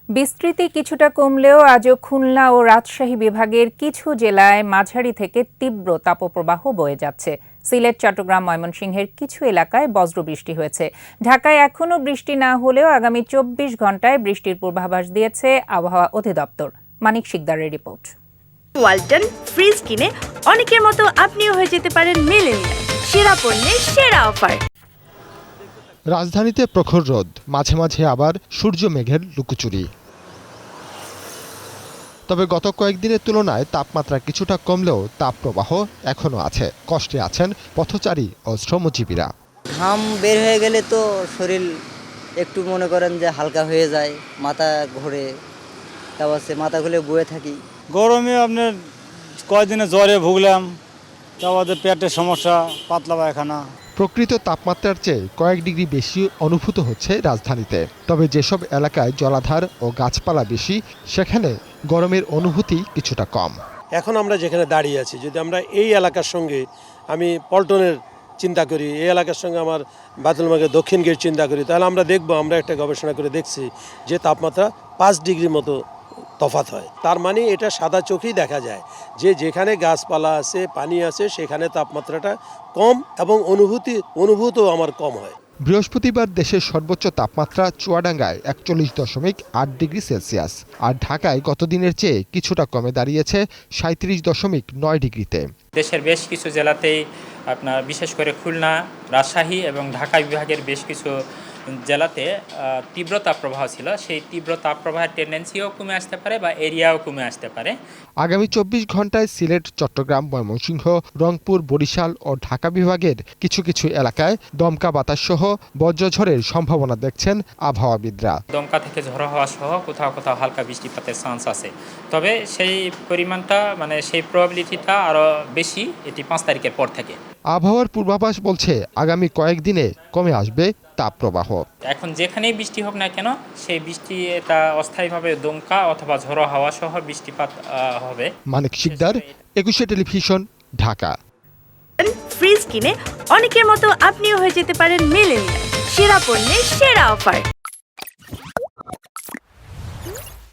বিস্তৃতি কিছুটা কমলেও আজও খুলনা ও রাজশাহী বিভাগের কিছু জেলায় মাঝারি থেকে তীব্র তাপপ্রবাহ বয়ে যাচ্ছে। সিলেট, চট্টগ্রাম, ময়মনসিংহের কিছু এলাকায় বজ্রবৃষ্টি হয়েছে। ঢাকায় এখনও বৃষ্টি না হলেও আগামী ২৪ ঘণ্টায় বৃষ্টির পূর্বাভাস দিয়েছে আবহাওয়া অধিদপ্তর। মানিক শিকদারের রিপোর্ট। ওয়ালটন ফ্রিজ কিনে অনেকের মতো আপনিও হয়ে যেতে পারেন মিলেনিয়াল। সেরা পণ্যের সেরা অফার। রাজধানীতে প্রখর রোদ, মাঝে মাঝে আবার সূর্য মেঘের লুকোচুরি। তবে গত কয়েকদিনের তুলনায় তাপমাত্রা কিছুটা কমলেও তাপপ্রবাহ এখনো আছে। কষ্টে আছেন পথচারী ও শ্রমজীবীরা। ঘাম বের হয়ে গেলে তো শরীর একটু মনে করেন যে হালকা হয়ে যায়, মাথা ঘোরে, তারপর মাথা খুলে বয়ে থাকি। গরমে আপনার কয়েকদিনে জ্বরে ভুগলাম, তারপর পেটের সমস্যা, পাতলা পায়খানা। প্রকৃত তাপমাত্রার চেয়ে কয়েক ডিগ্রি বেশি অনুভূত হচ্ছে রাজধানীতে। তবে যেসব এলাকায় জলাধার ও গাছপালা বেশি, সেখানে গরমের অনুভূতি কিছুটা কম। এখন আমরা যেখানে দাঁড়িয়ে আছি, যদি আমরা এই এলাকার সঙ্গে আমি পল্টনের চিন্তা করি, এই এলাকার সঙ্গে আমার বাতুলবাগের দক্ষিণ গেট চিন্তা করি, তাহলে আমরা দেখব, আমরা একটা গবেষণা করে দেখছি যে তাপমাত্রা 5 ডিগ্রির মতো তফাৎ হয়। তার মানে এটা সাদা চোখেই দেখা যায় যে যেখানে গাছপালা আছে, পানি আছে, সেখানে তাপমাত্রাটা কম এবং অনুভূতও আমার কম হয়। বৃহস্পতিবার দেশের সর্বোচ্চ তাপমাত্রা চুয়াডাঙ্গায় 41.8 ডিগ্রি সেলসিয়াস, আর ঢাকায় গতদিনের চেয়ে কিছুটা কমে দাঁড়িয়েছে 37.9 ডিগ্রিতে। দেশের বেশ কিছু জেলাতেই আপনার বিশেষ করে খুলনা, রাজশাহী এবং ঢাকা বিভাগের বেশ কিছু জেলাতে তীব্র তাপপ্রবাহ ছিল। সেই তীব্র তাপপ্রবাহের টেন্ডেন্সিও কমে আসতে পারে বা এরিয়াও কমে আসতে পারে। আগামী 24 ঘন্টায় সিলেট, চট্টগ্রাম, ময়মনসিংহ, রংপুর, বরিশাল ও ঢাকা বিভাগের কিছু কিছু এলাকায় দমকা বাতাস সহ বজ্রঝড়ের সম্ভাবনা দেখছেন আবহাওয়াবিদরা। দমকা থেকে ঝড়ো হওয়া সহ কোথাও কোথাও হালকা বৃষ্টিপাতের চান্স আছে। তবে সেই পরিমাণটা সেই প্রবাবিলিটিটা আরও বেশি, এটি 5 তারিখের পর থেকে। আবহাওয়ার পূর্বাভাস বলছে আগামী কয়েকদিনে কমে আসবে তাপপ্রবাহ। এখন যেখানেই বৃষ্টি হোক না কেন, সেই বৃষ্টি এটা অস্থায়ীভাবে দমকা অথবা ঝড়ো হাওয়া সহ বৃষ্টিপাত হবে। মানিক শিকদার, 21 টেলিভিশন, ঢাকা। ফ্রিজ কিনে অনেকের মতো আপনিও হয়ে যেতে পারেন মিলেনিয়াল। সেরা পণ্যের সেরা অফার।